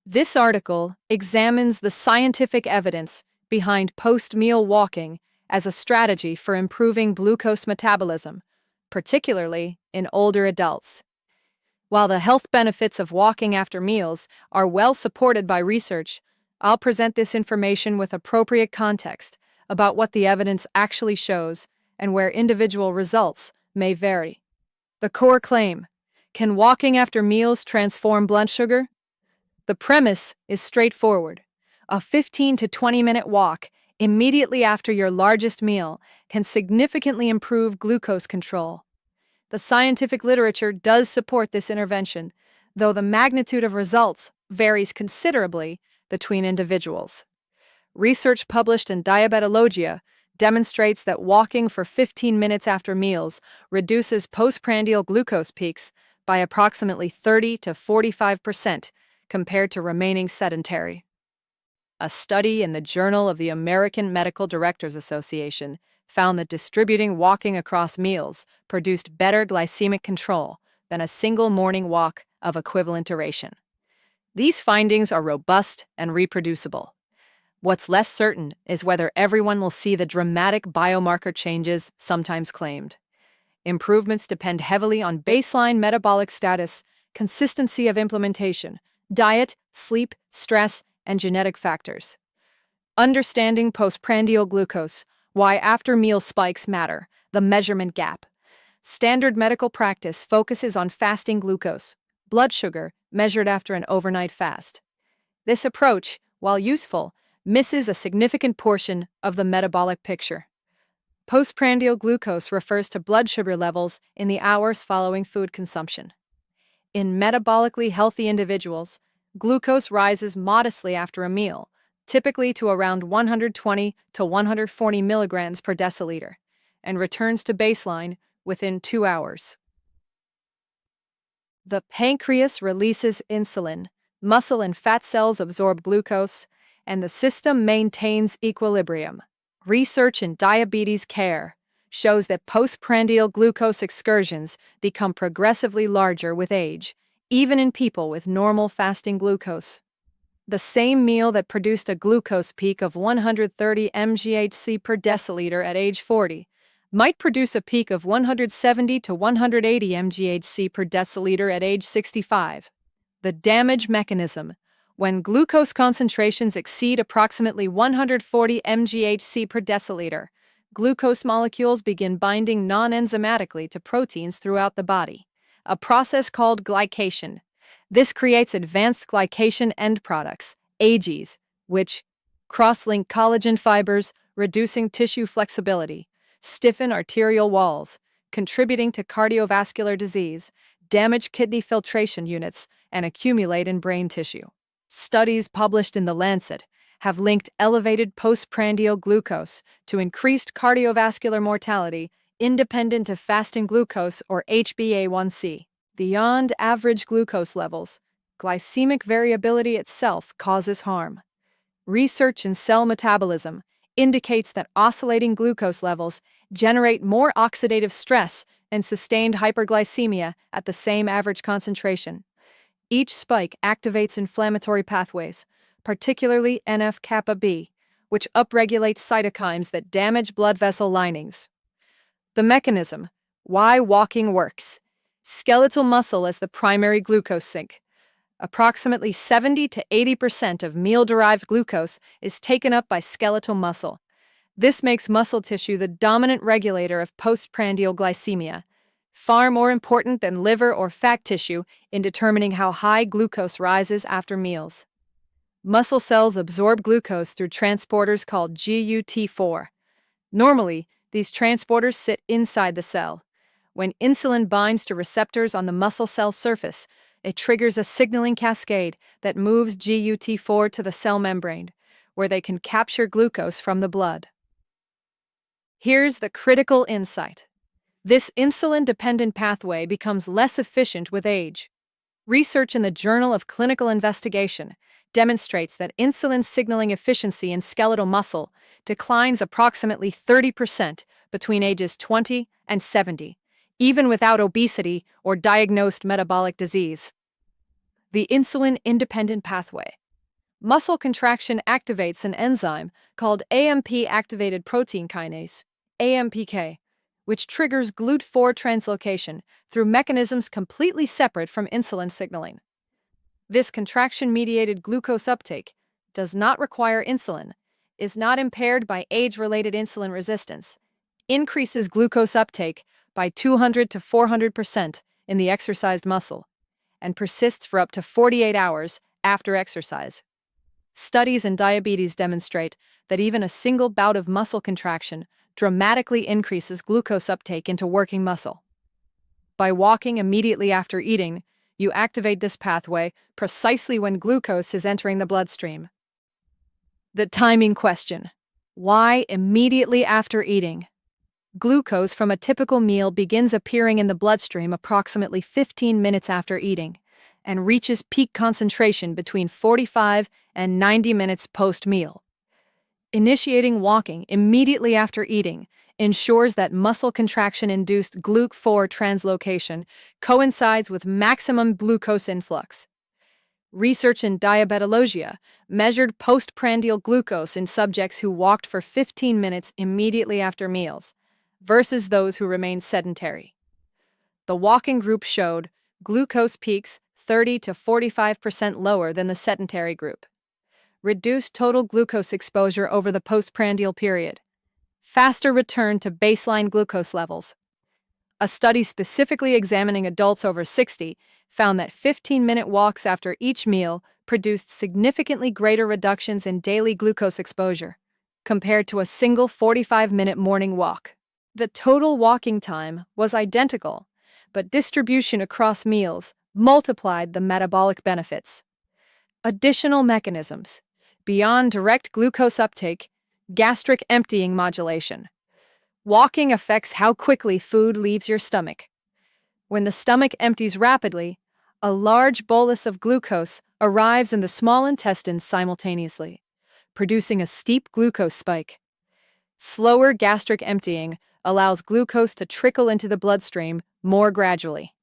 This article examines the scientific evidence behind post-meal walking as a strategy for improving glucose metabolism, particularly in older adults. While the health benefits of walking after meals are well supported by research, I'll present this information with appropriate context about what the evidence actually shows and where individual results may vary. The core claim: can walking after meals transform blood sugar? The premise is straightforward. A 15 to 20-minute walk immediately after your largest meal can significantly improve glucose control. The scientific literature does support this intervention, though the magnitude of results varies considerably between individuals. Research published in Diabetologia demonstrates that walking for 15 minutes after meals reduces postprandial glucose peaks by approximately 30 to 45% compared to remaining sedentary. A study in the Journal of the American Medical Directors Association found that distributing walking across meals produced better glycemic control than a single morning walk of equivalent duration. These findings are robust and reproducible. What's less certain is whether everyone will see the dramatic biomarker changes sometimes claimed. Improvements depend heavily on baseline metabolic status, consistency of implementation, diet, sleep, stress, and genetic factors. Understanding postprandial glucose, why after-meal spikes matter, the measurement gap. Standard medical practice focuses on fasting glucose, blood sugar, measured after an overnight fast. This approach, while useful, misses a significant portion of the metabolic picture. Postprandial glucose refers to blood sugar levels in the hours following food consumption. In metabolically healthy individuals, glucose rises modestly after a meal, typically to around 120 to 140 milligrams per deciliter, and returns to baseline within 2 hours. The pancreas releases insulin, muscle and fat cells absorb glucose, and the system maintains equilibrium. Research in diabetes care shows that postprandial glucose excursions become progressively larger with age, even in people with normal fasting glucose. The same meal that produced a glucose peak of 130 mghc per deciliter at age 40 might produce a peak of 170 to 180 mghc per deciliter at age 65. The damage mechanism: when glucose concentrations exceed approximately 140 mghc per deciliter, glucose molecules begin binding non-enzymatically to proteins throughout the body, a process called glycation. This creates advanced glycation end products, AGEs, which cross-link collagen fibers, reducing tissue flexibility, stiffen arterial walls, contributing to cardiovascular disease, damage kidney filtration units, and accumulate in brain tissue. Studies published in the Lancet have linked elevated postprandial glucose to increased cardiovascular mortality independent of fasting glucose or HbA1c. Beyond average glucose levels, glycemic variability itself causes harm. Research in cell metabolism indicates that oscillating glucose levels generate more oxidative stress and sustained hyperglycemia at the same average concentration. Each spike activates inflammatory pathways, particularly NF-kappa B, which upregulates cytokines that damage blood vessel linings. The mechanism: why walking works. Skeletal muscle as the primary glucose sink. Approximately 70 to 80% of meal-derived glucose is taken up by skeletal muscle. This makes muscle tissue the dominant regulator of postprandial glycemia, far more important than liver or fat tissue in determining how high glucose rises after meals. Muscle cells absorb glucose through transporters called GUT4. Normally, these transporters sit inside the cell. When insulin binds to receptors on the muscle cell surface, it triggers a signaling cascade that moves GUT4 to the cell membrane, where they can capture glucose from the blood. Here's the critical insight: this insulin-dependent pathway becomes less efficient with age. Research in the Journal of Clinical Investigation demonstrates that insulin signaling efficiency in skeletal muscle declines approximately 30% between ages 20 and 70, even without obesity or diagnosed metabolic disease. The insulin-independent pathway. Muscle contraction activates an enzyme called AMP-activated protein kinase, AMPK, which triggers GLUT4 translocation through mechanisms completely separate from insulin signaling. This contraction-mediated glucose uptake does not require insulin, is not impaired by age-related insulin resistance, increases glucose uptake by 200 to 400% in the exercised muscle, and persists for up to 48 hours after exercise. Studies in diabetes demonstrate that even a single bout of muscle contraction dramatically increases glucose uptake into working muscle. By walking immediately after eating, you activate this pathway precisely when glucose is entering the bloodstream. The timing question. Why immediately after eating? Glucose from a typical meal begins appearing in the bloodstream approximately 15 minutes after eating and reaches peak concentration between 45 and 90 minutes post-meal. Initiating walking immediately after eating ensures that muscle contraction-induced GLUT4 translocation coincides with maximum glucose influx. Research in diabetologia measured postprandial glucose in subjects who walked for 15 minutes immediately after meals versus those who remained sedentary. The walking group showed glucose peaks 30 to 45% lower than the sedentary group. Reduced total glucose exposure over the postprandial period. Faster return to baseline glucose levels. A study specifically examining adults over 60 found that 15-minute walks after each meal produced significantly greater reductions in daily glucose exposure compared to a single 45-minute morning walk. The total walking time was identical, but distribution across meals multiplied the metabolic benefits. Additional mechanisms. Beyond direct glucose uptake, gastric emptying modulation. Walking affects how quickly food leaves your stomach. When the stomach empties rapidly, a large bolus of glucose arrives in the small intestines simultaneously, producing a steep glucose spike. Slower gastric emptying allows glucose to trickle into the bloodstream more gradually.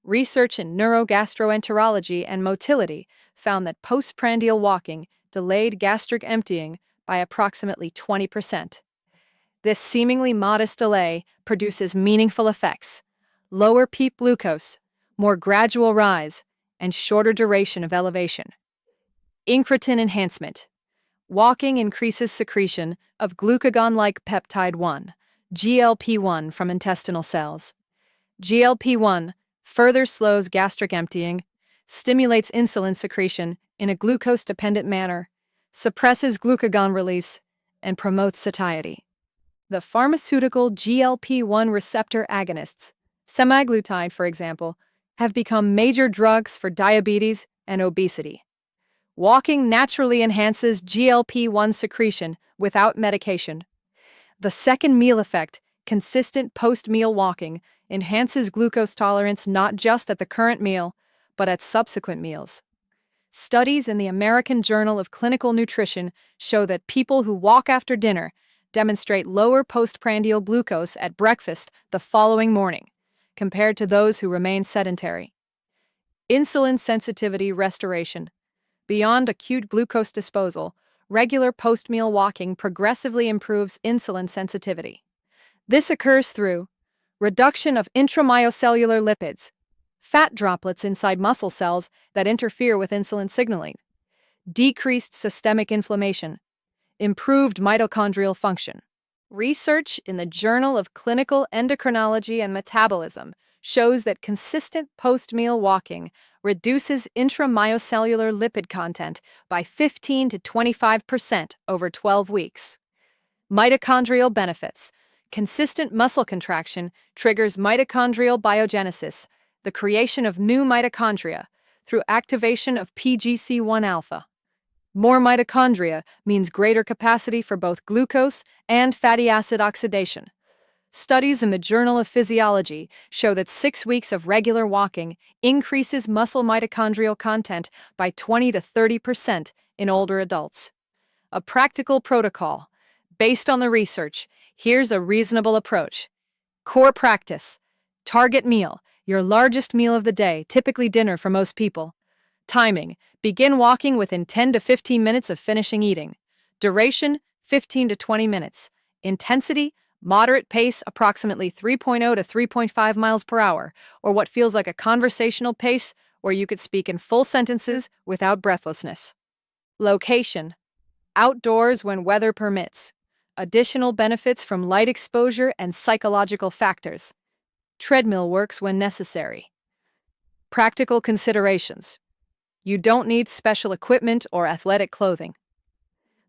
Research in neurogastroenterology and motility found that postprandial walking delayed gastric emptying by approximately 20%. This seemingly modest delay produces meaningful effects: lower peak glucose, more gradual rise, and shorter duration of elevation. Incretin enhancement. Walking increases secretion of glucagon-like peptide 1, GLP-1, from intestinal cells. GLP-1 further slows gastric emptying, stimulates insulin secretion in a glucose-dependent manner, suppresses glucagon release, and promotes satiety. The pharmaceutical GLP-1 receptor agonists, semaglutide for example, have become major drugs for diabetes and obesity. Walking naturally enhances GLP-1 secretion without medication. The second meal effect, consistent post-meal walking, enhances glucose tolerance not just at the current meal, but at subsequent meals. Studies in the American Journal of Clinical Nutrition show that people who walk after dinner demonstrate lower postprandial glucose at breakfast the following morning, compared to those who remain sedentary. Insulin sensitivity restoration. Beyond acute glucose disposal, regular post-meal walking progressively improves insulin sensitivity. This occurs through reduction of intramyocellular lipids, fat droplets inside muscle cells that interfere with insulin signaling, decreased systemic inflammation, improved mitochondrial function. Research in the Journal of Clinical Endocrinology and Metabolism shows that consistent post-meal walking reduces intramyocellular lipid content by 15 to 25% over 12 weeks. Mitochondrial benefits. Consistent muscle contraction triggers mitochondrial biogenesis, the creation of new mitochondria, through activation of PGC1 alpha. More mitochondria means greater capacity for both glucose and fatty acid oxidation. Studies in the Journal of Physiology show that 6 weeks of regular walking increases muscle mitochondrial content by 20 to 30% in older adults. A practical protocol. Based on the research, here's a reasonable approach. Core practice. Target meal, your largest meal of the day, typically dinner for most people. Timing: begin walking within 10 to 15 minutes of finishing eating. Duration: 15 to 20 minutes. Intensity: moderate pace, approximately 3.0 to 3.5 miles per hour, or what feels like a conversational pace where you could speak in full sentences without breathlessness. Location: outdoors when weather permits. Additional benefits from light exposure and psychological factors. Treadmill works when necessary. Practical considerations: you don't need special equipment or athletic clothing.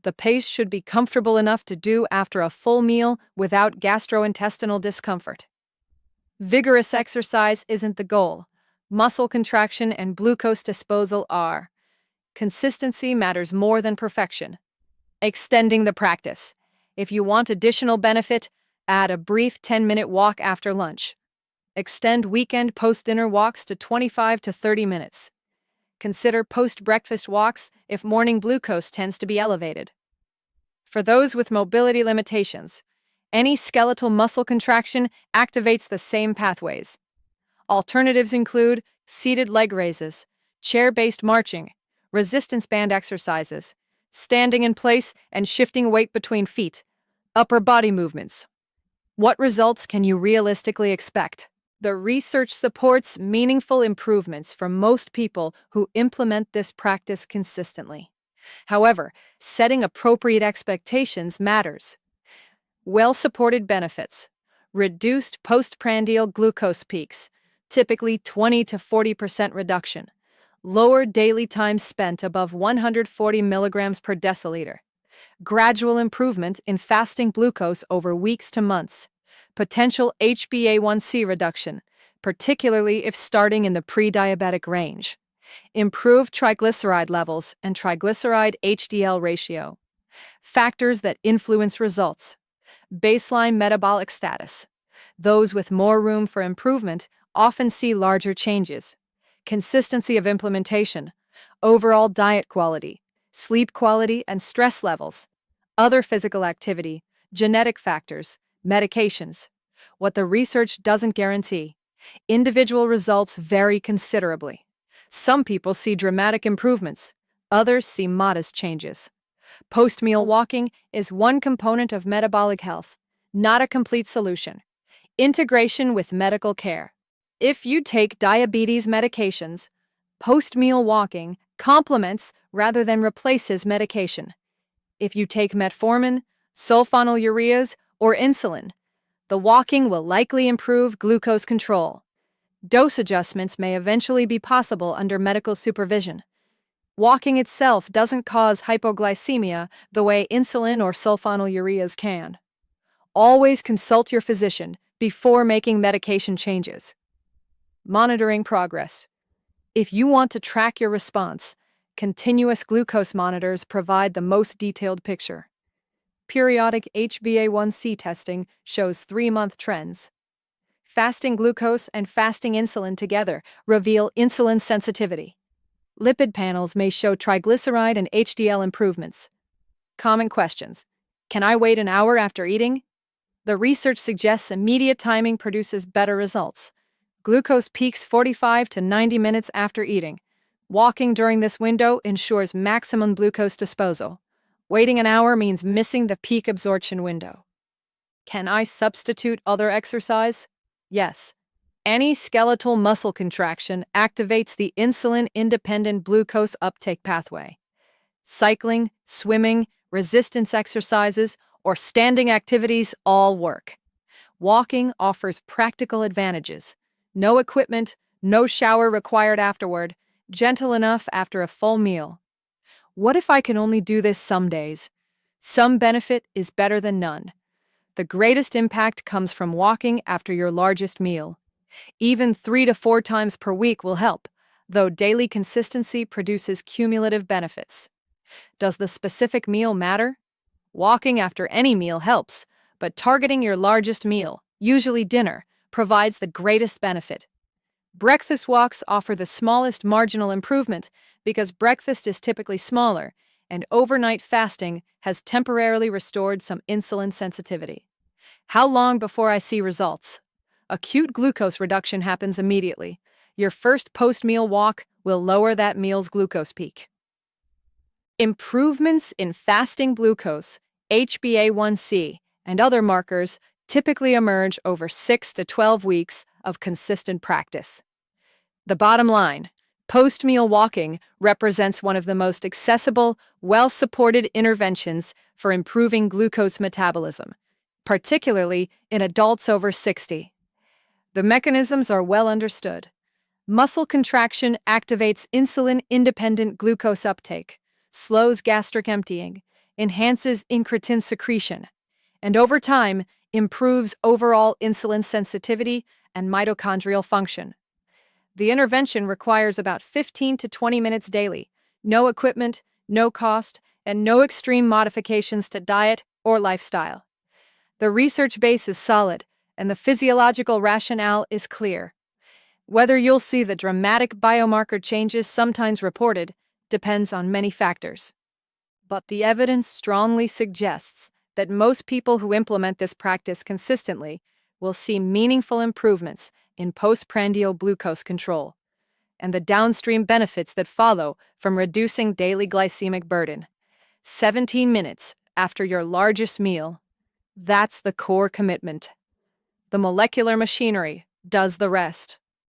The pace should be comfortable enough to do after a full meal without gastrointestinal discomfort. Vigorous exercise isn't the goal. Muscle contraction and glucose disposal are. Consistency matters more than perfection. Extending the practice: if you want additional benefit, add a brief 10-minute walk after lunch. Extend weekend post-dinner walks to 25 to 30 minutes. Consider post-breakfast walks if morning glucose tends to be elevated. For those with mobility limitations, any skeletal muscle contraction activates the same pathways. Alternatives include seated leg raises, chair-based marching, resistance band exercises, standing in place and shifting weight between feet, upper body movements. What results can you realistically expect? The research supports meaningful improvements for most people who implement this practice consistently. However, setting appropriate expectations matters. Well-supported benefits: reduced postprandial glucose peaks, typically 20 to 40% reduction. Lower daily time spent above 140 milligrams per deciliter. Gradual improvement in fasting glucose over weeks to months. Potential HbA1c reduction, particularly if starting in the prediabetic range. Improved triglyceride levels and triglyceride HDL ratio. Factors that influence results: baseline metabolic status. Those with more room for improvement often see larger changes. Consistency of implementation. Overall diet quality, sleep quality, and stress levels. Other physical activity, genetic factors, medications. What the research doesn't guarantee. Individual results vary considerably. Some people see dramatic improvements, others see modest changes. Post-meal walking is one component of metabolic health, not a complete solution. Integration with medical care. If you take diabetes medications, post-meal walking complements rather than replaces medication. If you take metformin, sulfonylureas, or insulin, the walking will likely improve glucose control. Dose adjustments may eventually be possible under medical supervision. Walking itself doesn't cause hypoglycemia the way insulin or sulfonylureas can. Always consult your physician before making medication changes. Monitoring progress. If you want to track your response, continuous glucose monitors provide the most detailed picture. Periodic HbA1c testing shows 3-month trends. Fasting glucose and fasting insulin together reveal insulin sensitivity. Lipid panels may show triglyceride and HDL improvements. Common questions: can I wait an hour after eating? The research suggests immediate timing produces better results. Glucose peaks 45 to 90 minutes after eating. Walking during this window ensures maximum glucose disposal. Waiting an hour means missing the peak absorption window. Can I substitute other exercise? Yes. Any skeletal muscle contraction activates the insulin-independent glucose uptake pathway. Cycling, swimming, resistance exercises, or standing activities all work. Walking offers practical advantages. No equipment, no shower required afterward, gentle enough after a full meal. What if I can only do this some days? Some benefit is better than none. The greatest impact comes from walking after your largest meal. Even 3 to 4 times per week will help, though daily consistency produces cumulative benefits. Does the specific meal matter? Walking after any meal helps, but targeting your largest meal, usually dinner, provides the greatest benefit. Breakfast walks offer the smallest marginal improvement because breakfast is typically smaller, and overnight fasting has temporarily restored some insulin sensitivity. How long before I see results? Acute glucose reduction happens immediately. Your first post-meal walk will lower that meal's glucose peak. Improvements in fasting glucose, HbA1c, and other markers typically emerge over 6 to 12 weeks of consistent practice. The bottom line, post-meal walking represents one of the most accessible, well-supported interventions for improving glucose metabolism, particularly in adults over 60. The mechanisms are well understood. Muscle contraction activates insulin-independent glucose uptake, slows gastric emptying, enhances incretin secretion, and over time improves overall insulin sensitivity and mitochondrial function. The intervention requires about 15 to 20 minutes daily, no equipment, no cost, and no extreme modifications to diet or lifestyle. The research base is solid, and the physiological rationale is clear. Whether you'll see the dramatic biomarker changes sometimes reported depends on many factors. But the evidence strongly suggests that most people who implement this practice consistently will see meaningful improvements in postprandial glucose control and the downstream benefits that follow from reducing daily glycemic burden. 17 minutes after your largest meal, that's the core commitment. The molecular machinery does the rest.